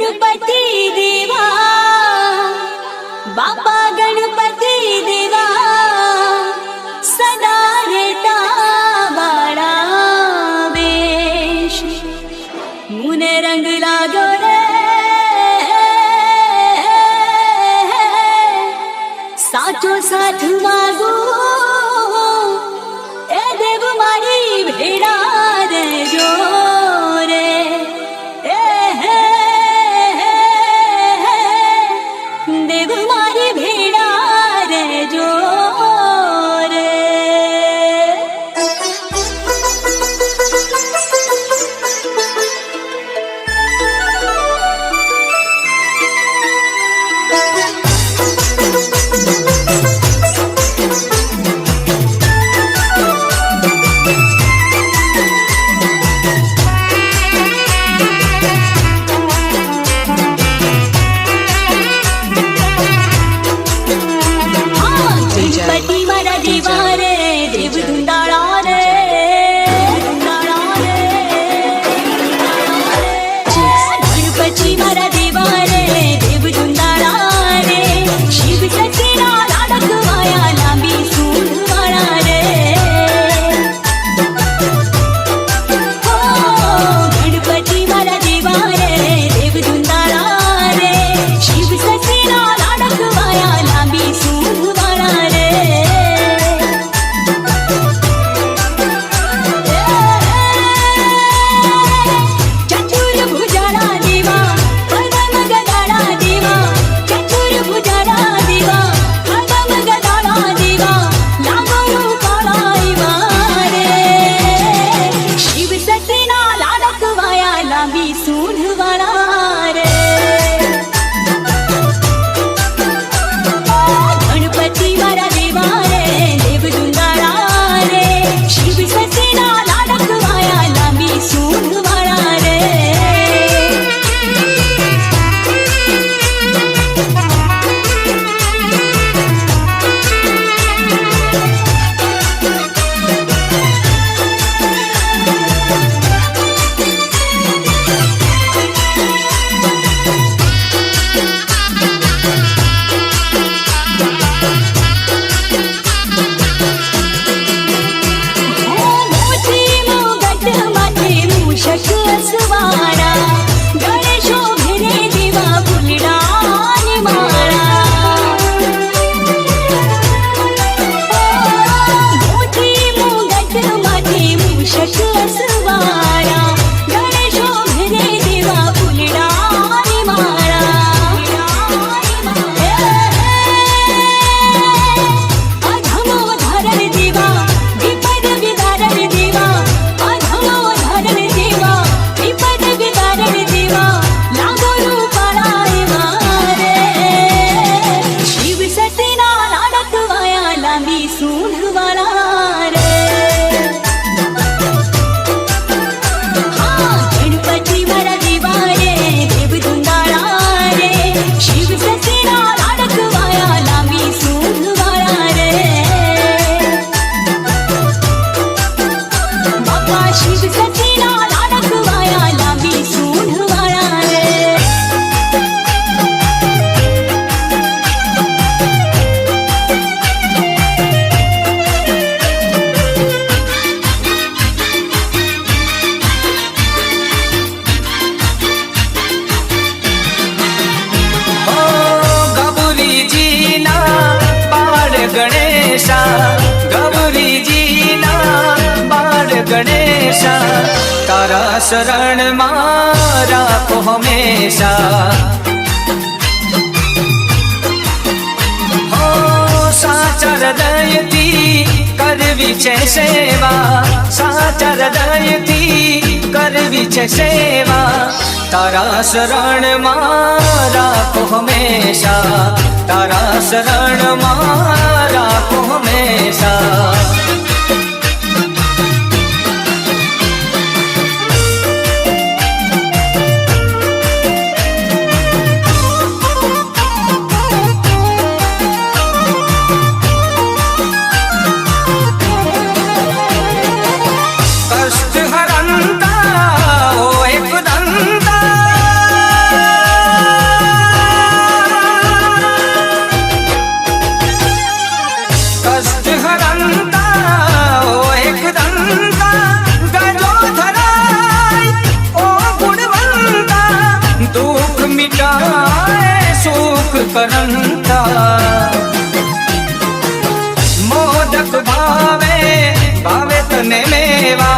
गणपती देवा बापा गणपती देवा सदा रेता बाळा वेश मुन रंग लागो रे साचो साथ मागो ए देव मारी भेड़ा रे जो गणेशा गौरी जी ना बाल गणेशा तारा शरण मारा को हमेशा हो साचा हृदय थी करवी छे सेवा साचा हृदय थी करवी छे सेवा तारा शरण मारा को हमेशा तारा शरण मारा को हमेशा कष्ट हरंता ओ एक दंता करंता मोदक भावे भावे तने मेवा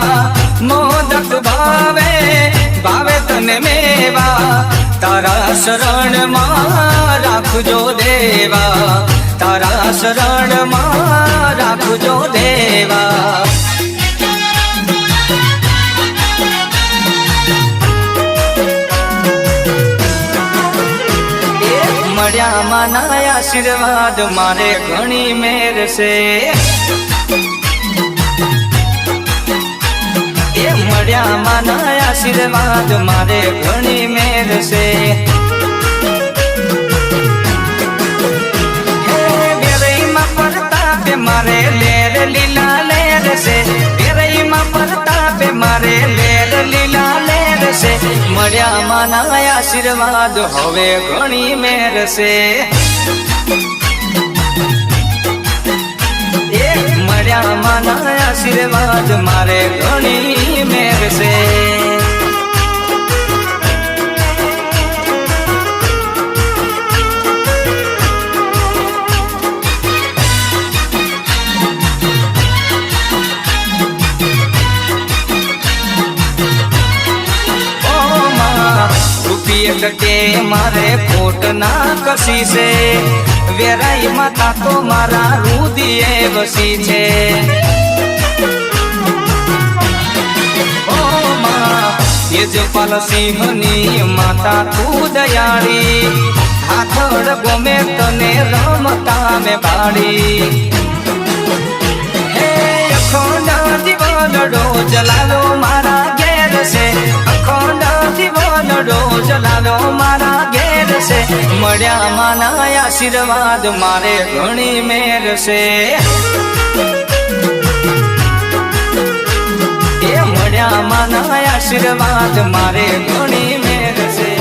मोदक भावे भावे तने मेवा तारा शरण मां राखजो देवा तारा शरण मां राखजो देवा मड़िया माना आशीर्वाद मारे घणी मेर से मड़िया माना आशीर्वाद मारे घणी मेर से वेरई मा प्रताप मारे लेर लीला लेर से वेरई मा प्रताप मारे लेर लीला लेर से मड़िया माना आशीर्वाद होवे घणी मेर से मड़िया माना आशीर्वाद मारे घणी मेर से के मारे खोट ना कसी से वेराई माता तो मारा रुदिए बसी छे ओ मां ये जो पाल सिंहनी माता तू दयाड़ी हाथड़ गोमे तने रमता में बाड़ी हे अखोंडा दीवान डो जलालो मारा घेर से अखोंडा दीवान डो जलालो मारा घेर से मड़िया माना आशीर्वाद मारे घणी मेर से मड़िया माना आशीर्वाद मारे घणी मेर से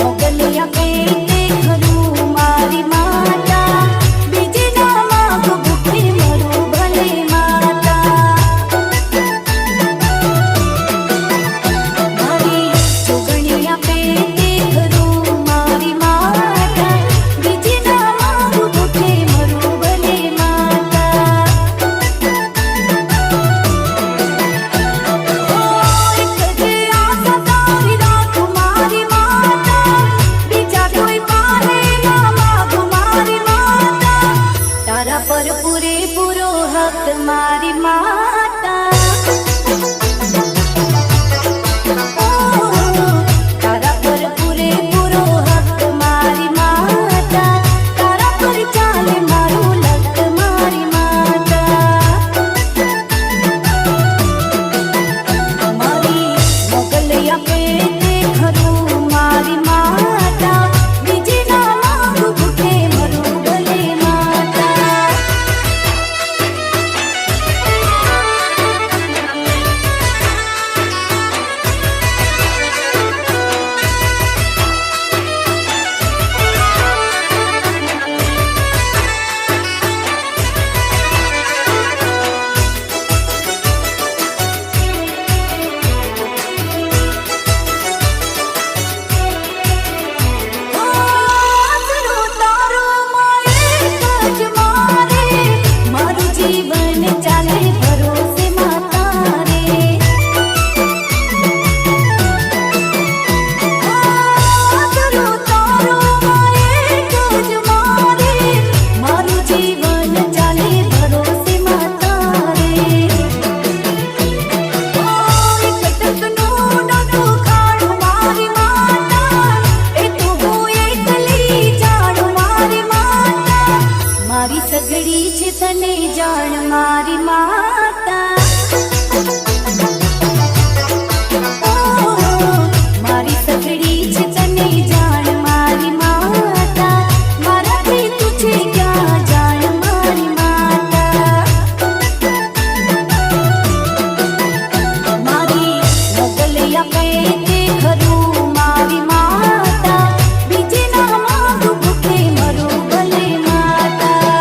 મોગલિયા પેટે ખરું મારી માતા તારા પર પૂરેપૂરો હક મારી માતા તારા પર પૂરેપૂરો હક મારી માતા તારા પર ચાલે મારું લક મારી માતા મારી મોગલિયા પેટે ખરું મારી માતા બીજી ના માંગુ ભૂખે મરું ભલે માતા આસરો તારો મારે કજ મારે મારું જીવન ચાલે ભરોસે માતા રે આસરો તારો મારે કજ મારે મારું જીવન ચાલે ભરોસે માતા રે એકટકનો નોટો ખાડું મારી માતા એ તો હું એકલી જાણું મારી માતા મારી સગડી છે તને જાણ મારી માતા મારી સગડી છે તને જાણ મારી માતા મારાથી તું છે ક્યાં જાણ મારી માતા મારી મોગલિયા પેટે ખરું મારી માતા બીજી ના માંગુ ભૂખે મરું ભલે માતા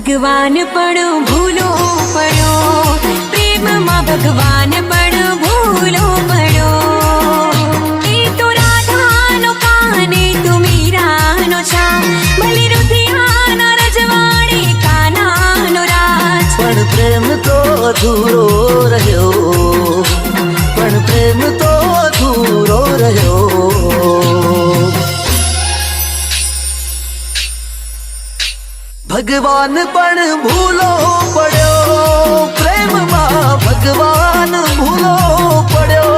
ભગવાન પણ ભૂલો પડ્યો, પ્રેમમાં ભગવાન પણ ભૂલો પડ્યો. એ તો રાધાનો કાને તું મીરાનો છા, ભલે રુધિયાના રજવાડે કાનાનો રાજ. પણ પ્રેમ તો અધૂરો રહ્યો, પણ પ્રેમ તો અધૂરો રહ્યો. ભગવાન પણ ભૂલો પડ્યો, પ્રેમમાં ભગવાન ભૂલો પડ્યો.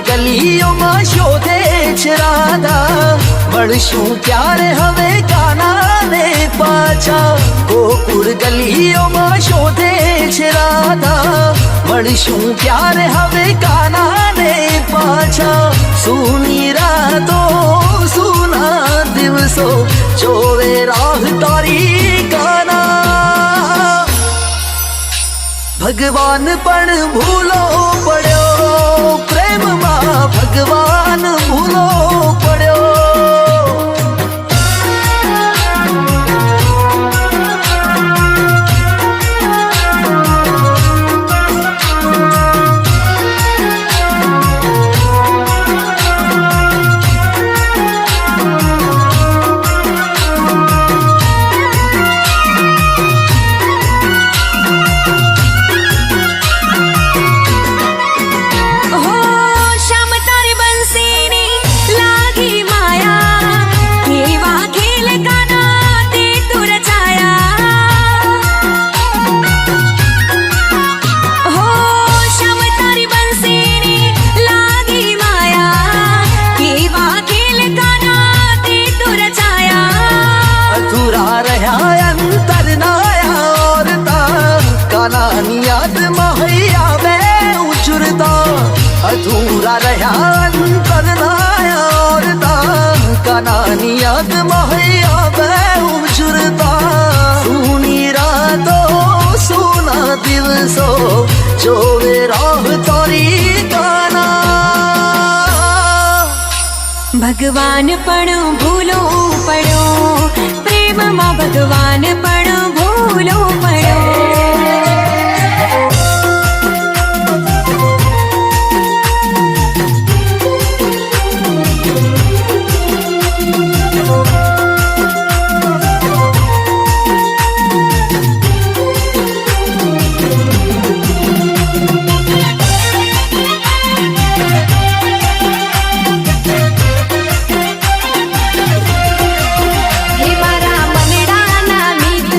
ગલીઓમાં શોધે છે રાધા, મળશું ક્યારે હવે કાનાને પાછા. ગોકુળ ગલીઓમાં શોધે છે રાધા, મળશું ક્યારે હવે કાનાને પાછા. સૂની રાતો સૂના દિવસો જોવે રાહ તારી કાના. ભગવાન પણ ભૂલો પડ્યો, પ્રેમમાં ભગવાન ભૂલો પડ્યો. अधूरा रहा अंतरनाया औरता, कानानी याद महैया में उजरता. सूनी रातो सूना દિવસો જોવે રાહ તારી કાના. ભગવાન પણ ભૂલો પડ્યો, પ્રેમમાં ભગવાન પણ ભૂલો પડ્યો. હે મારા મનડાના મિત્ર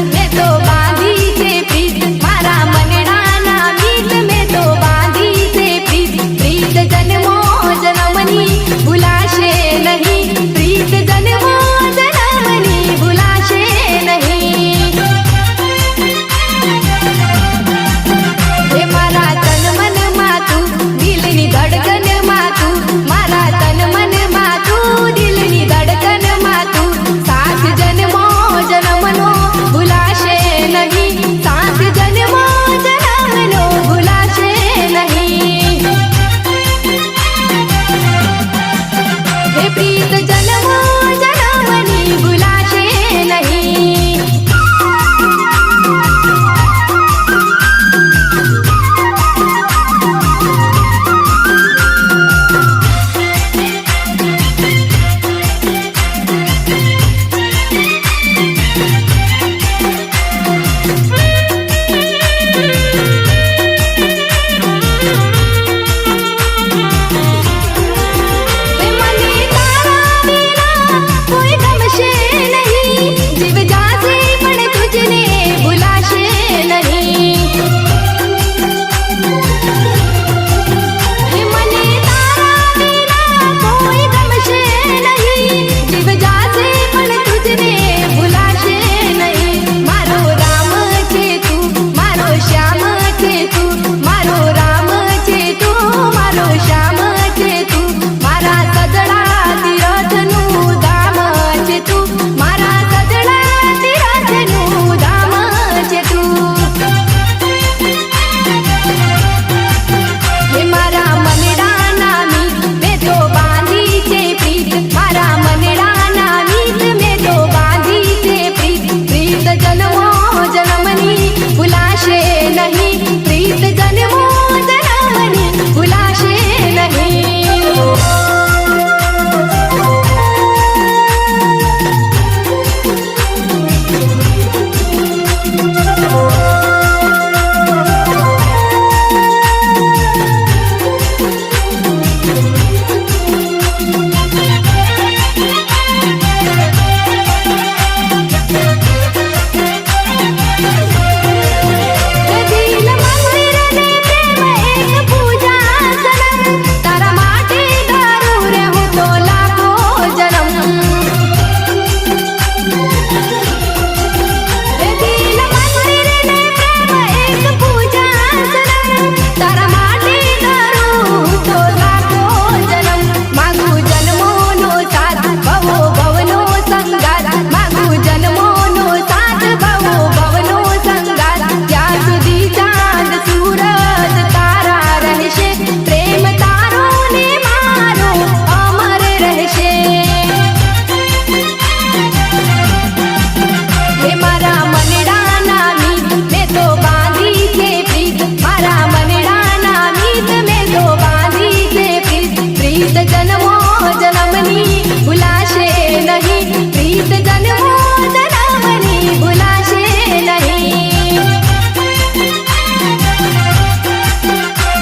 प्रीत जन्मो जन्मनी भुलाशे नहीं, प्रीत जन्मो जन्मनी भुलाशे नहीं।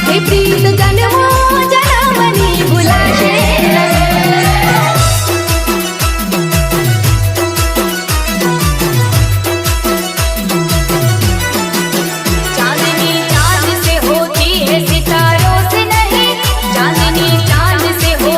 हे प्रीत जन्मो जन्मनी भुलाशे नहीं। चांदनी चांद से होती है सितारों से नहीं, चांदनी चांद से हो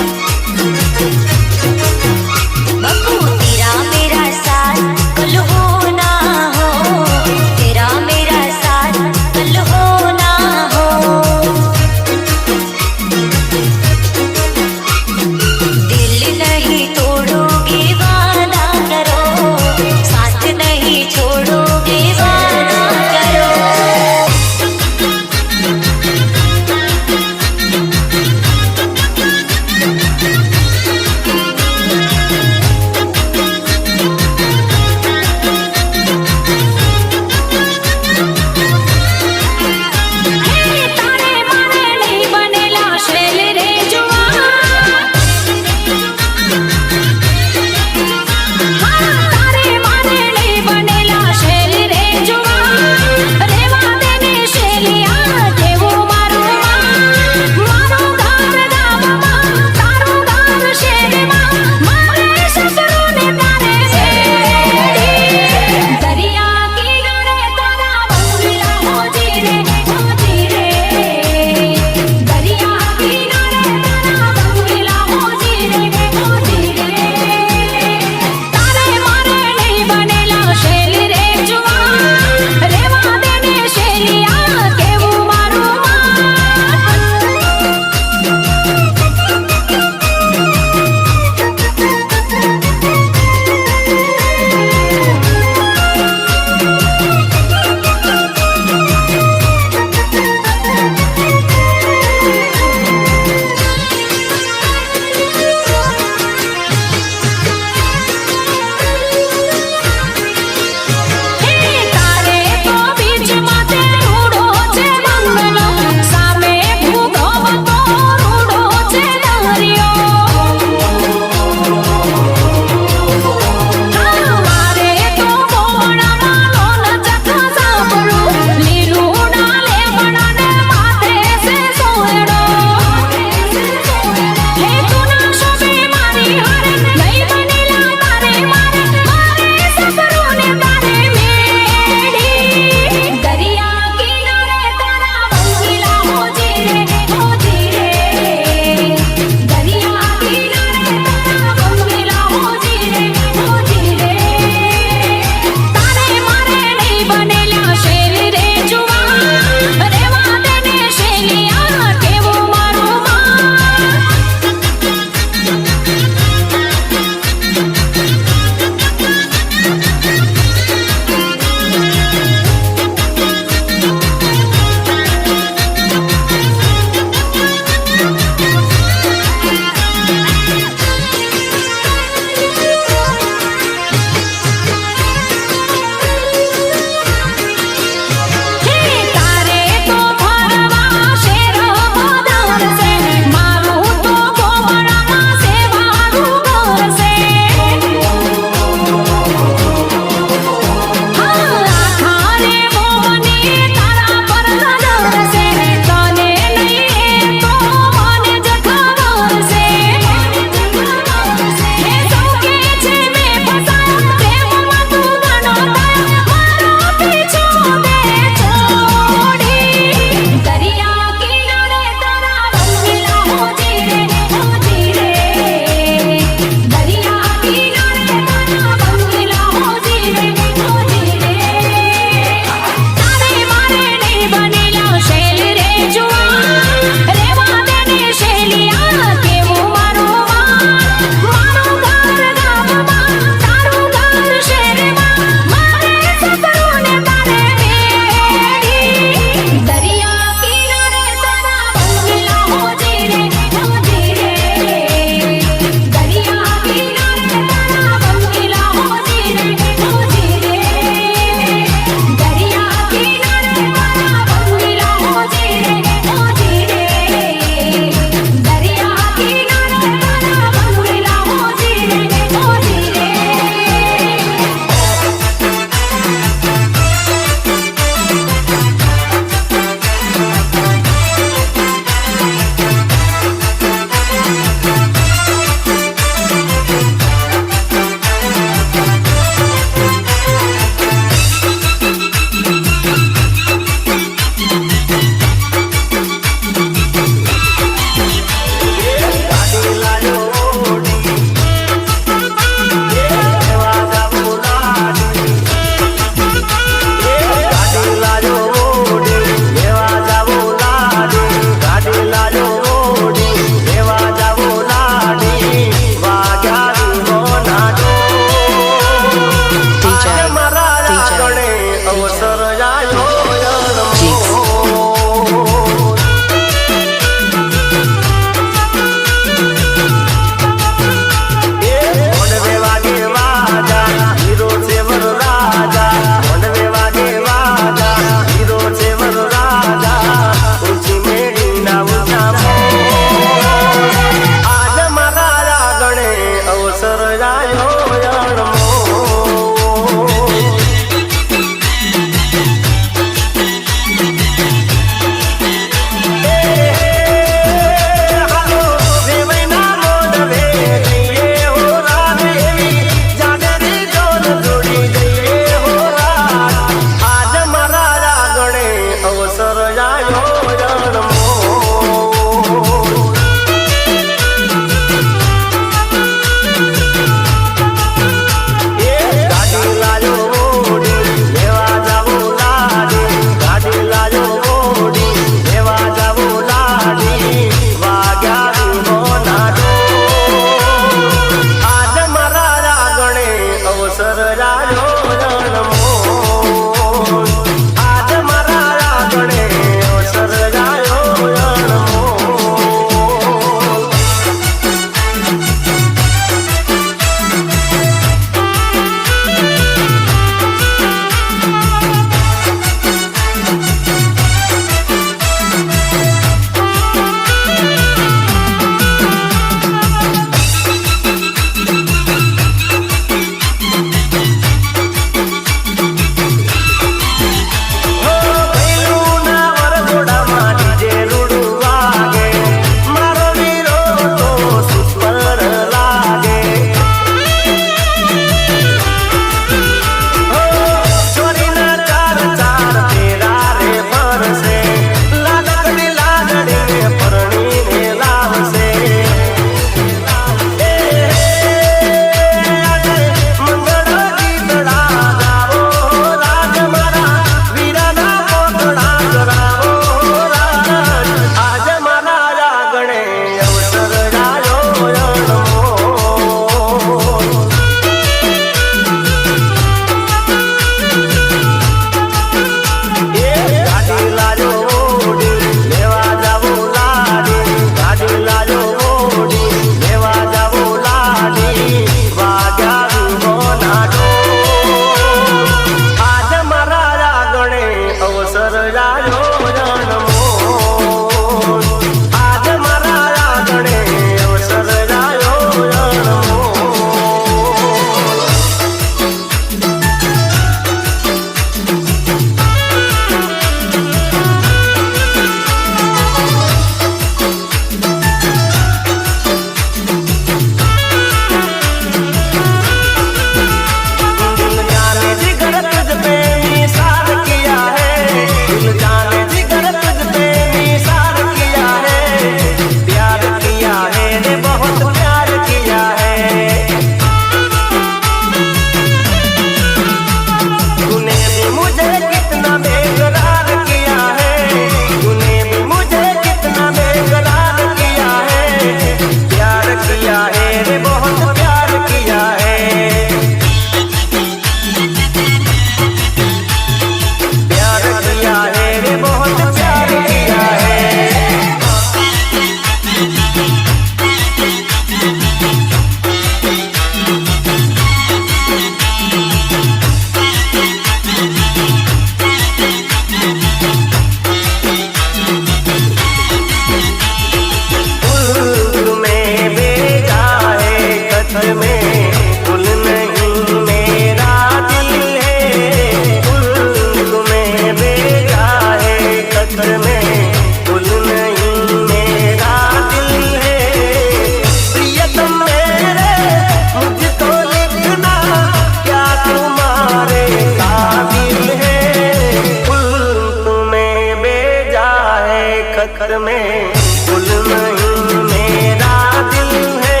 खत में गुल नहीं मेरा दिल है,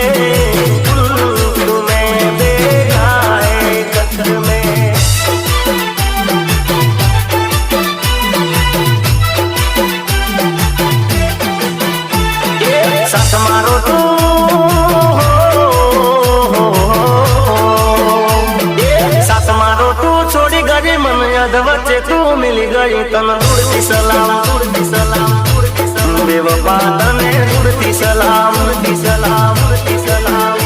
तुम्हें देखा है खत में। साथ मारो तू साथ मारो तू छोड़ी गई मन याद बच्चे तू मिल गई तन उड़ती सलाम उड़ती सलाम उड़ती सलाम बेवफा तने उड़ती सलाम उड़ती सलाम उड़ती सलाम।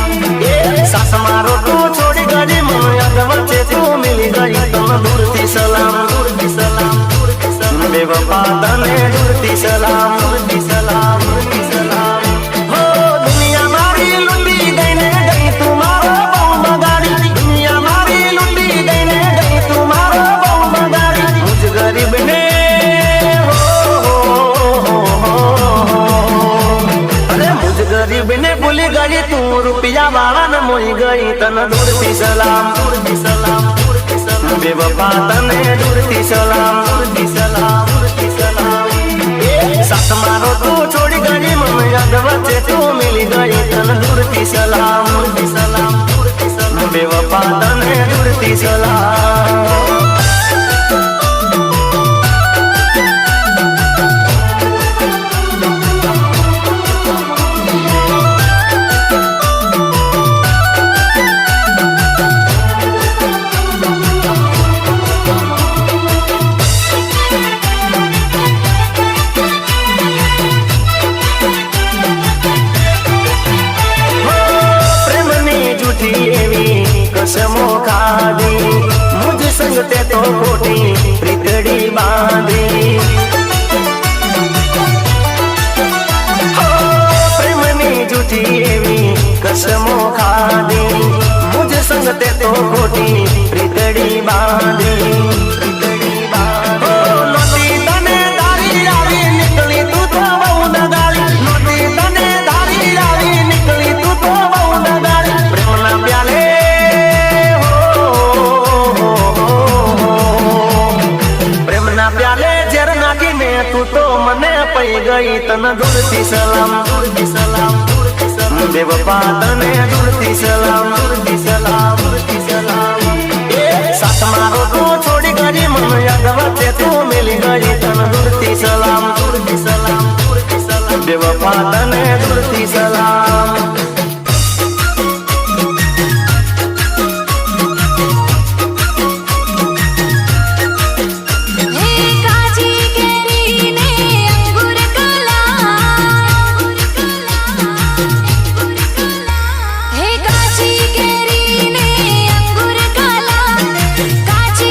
साथ मारो तू छोड़ी गई मन याद बच्चे तू मिल गई तन उड़ती सलाम उड़ती सलाम उड़ती सलाम बेवफा तने उड़ती सलाम उड़ती सलाम उड़ती सलाम। हो दुनिया मारी लुटी देने गई तुम्हारा बहु बगाड़ी, दुनिया मारी लुटी देने गई तुम्हारा बहु बगाड़ी। मुझ गरीब ने अरे मुझ गरीब ने भूल गई तू रुपया वाला न मोई गई तन दूरती सलाम दूरती सलाम दूरती सलाम बेवफा तने दूरती सलाम दूरती सलाम दूरती सलाम। साथ मारो तू छोड़ी गई मन याद बच्चे तू मिल गई तन दूरती सलाम दूरती सलाम दूरती सलाम बेवफा तने दूरती सलाम। कसमो खादी मुझ संग ते तो खोटी प्रीतड़ी बांधी, प्रेमनी झूठी एवी कसमो खादी मुझ संग ते तो खोटी प्रीतड़ी बांधी प्रीतड़ी बांधी। नोती तने धारी आवी निकली तू तो बहु नगारी, नोती तने धारी आवी निकली तू तो बहु नगारी। प्रेम ना प्याले प्याले जरना की में तू तो मने पई गई तन दूरती सलाम दूरती सलाम दूरती सलाम बेवफा तने दूरती सलाम दूरती सलाम दूरती सलाम। साथ मारो तू छोड़ी गई मन याद बच्चे तू मिल गई तन दूरती सलाम दूरती सलाम दूरती सलाम बेवफा तने दूरती सलाम। काची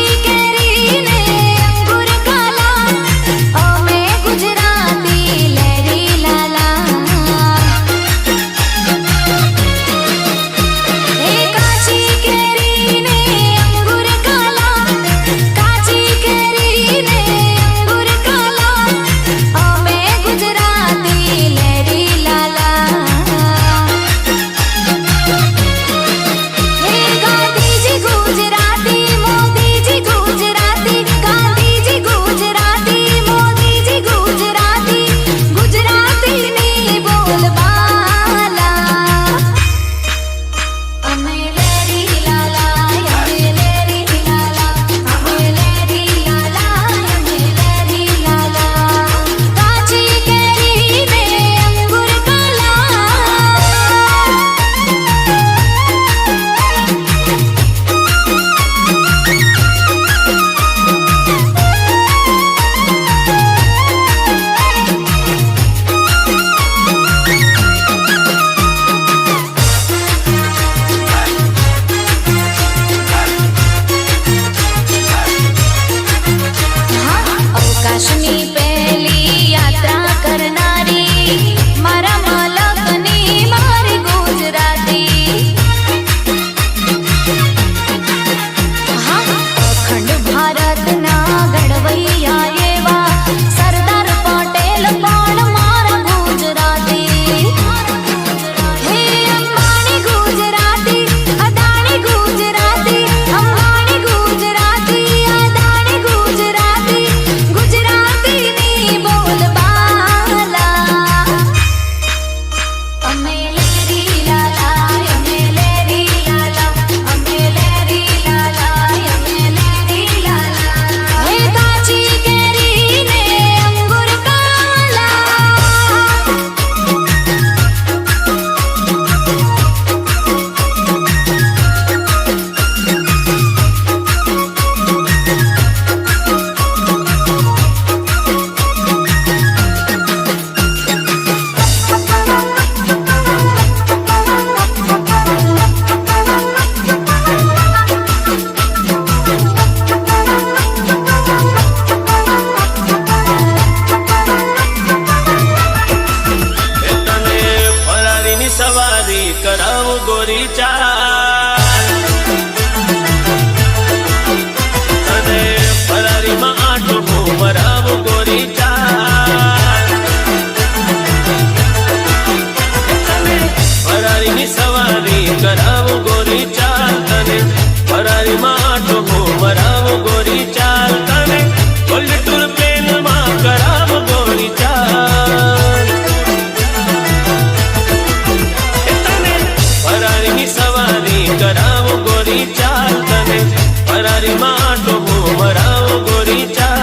તારી માટો હું મરાવ ગોરી ચા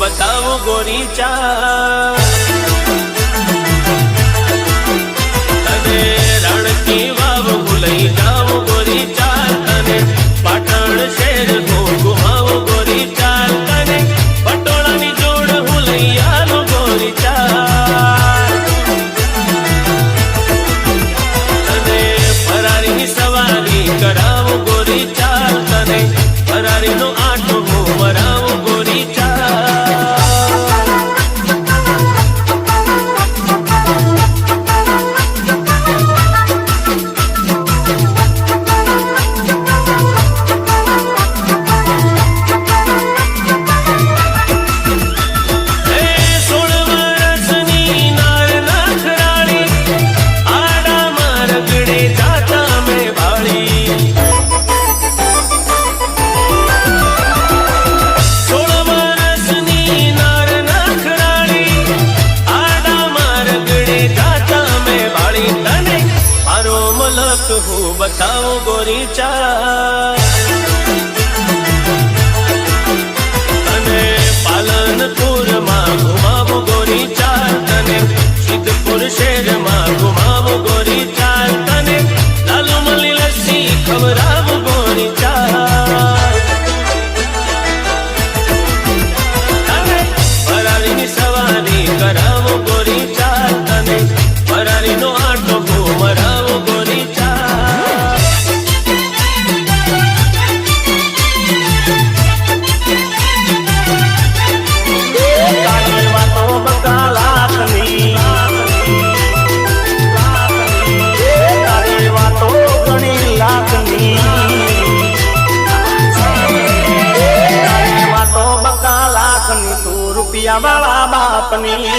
बताओ गोरी चा तने रण की वाव भूलई जाओ गोरी चा तने पाटण शहर हो घुमाओ गोरी चा तने पटोळा ની જોડ હું લઈ આલો ગોરી ચા તને ફરારી ની સવારી કરાવો ગોરી ચા તને ફરારી નો આટો હું મરાવો ગોરી ચા बताओ गोरी चा तने पालनपुर માં ઘુમાવો ગોરી ચા તને સિદ્ધપુર શહેર માં ઘુમાવો ગોરી ચા તને લાલુ મલી લસ્સી ખવડાવો ગોરી ચા તને ફરારી ની સવારી કરાવો ગોરી ચા તને ફરારી નો આટો મરાવો ગોરી ચા વાળા બાપની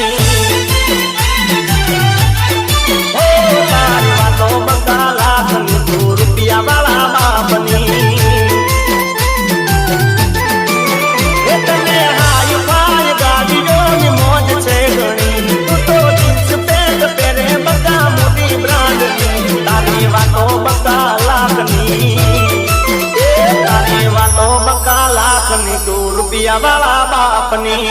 તારી વાતો બધા લાખની તું રૂપિયા વાળા બાપની તને હાય પાય ગાડીઓની મોજ છે ઘણી તું તો જીન્સ પેન્ટ પહેરે બધા મોટી બ્રાન્ડની તારી વાતો બધા લાખની તારી વાતો બધા લાખની તું રૂપિયા વાળા બાપની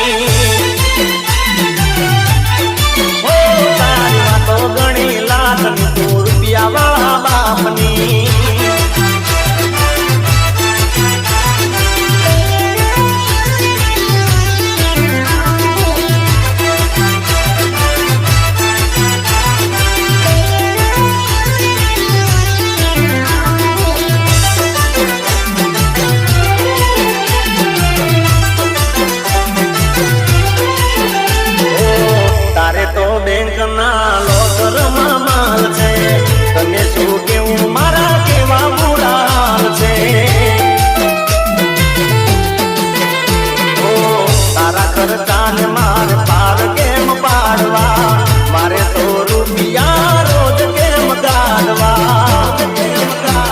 ઘણી લાખની તું રૂપિયા વાળા બાપની તારે તો બેંક ના લોકર માં માલ છે તને શું કેવું મારા કેવા મુરાલ છે ઓ તારા ખર્ચા ને મારે પાર કેમ પાડવા મારે તો રૂપિયા રોજ કેમ કાઢવા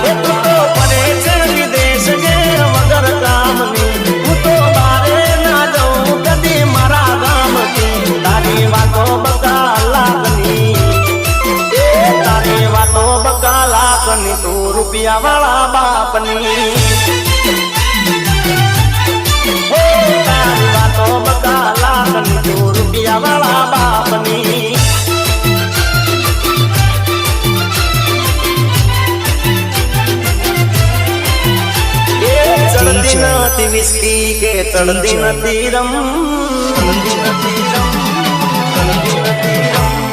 એ તું તો પડે છે વિદેશ જે વગર કામની હું તો બારે ના જાઉં કદી મારા ગામથી તારી વાતો બકા લાખની તારી વાતો બકા લાખની તું રૂપિયા વાળા બાપની તારી વાતો બકા લાખની તું રૂપિયા વાળા બાપની ચડતી નથી વિસ્કી કે ચડતી નથી રમ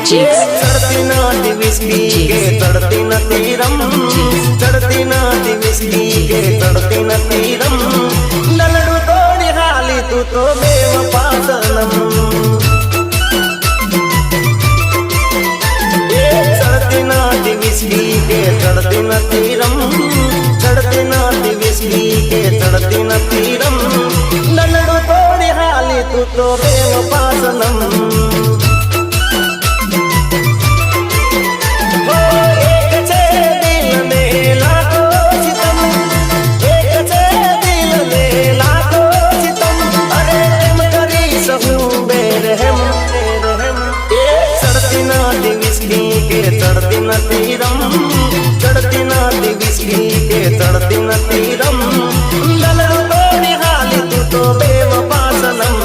ચડતી નથી વિસ્કી કે ચડતી નથી રમ ચડતી નથી વિસ્કી કે ચડતી નથી રમ દલડું તોડી હાલી તું તો બેવફા સનમ चढ़ती નથી રમ ચડતી નથી વિસ્કી કે ચડતી નથી રમ નલડું તોડી હાલી તું તો બેવફા સનમ चढ़ती નથી રમ ચડતી નથી વિસ્કી કે ચડતી નથી રમ નલડું તોડી હાલી તું તો બેવફા સનમ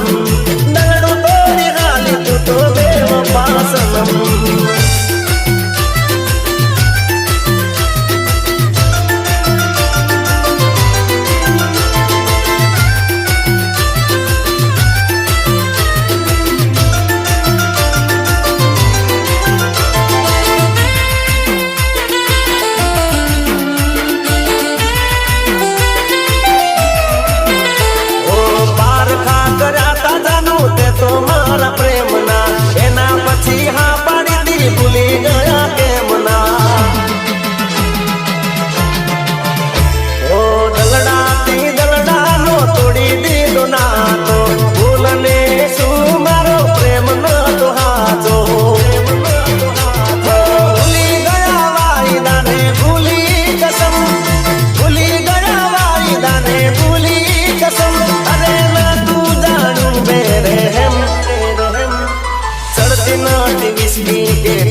નલડું તોડી હાલી તું તો બેવફા સનમ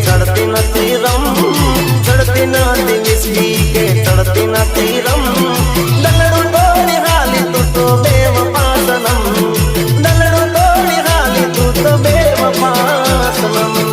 चढ़ती નથી રમ ચડતી નથી વિસ્કી કે ચડતી નથી રમ નલડું તોડી હાલી તું તો બેવફા સનમ નલડું તોડી હાલી તું તો બેવફા સનમ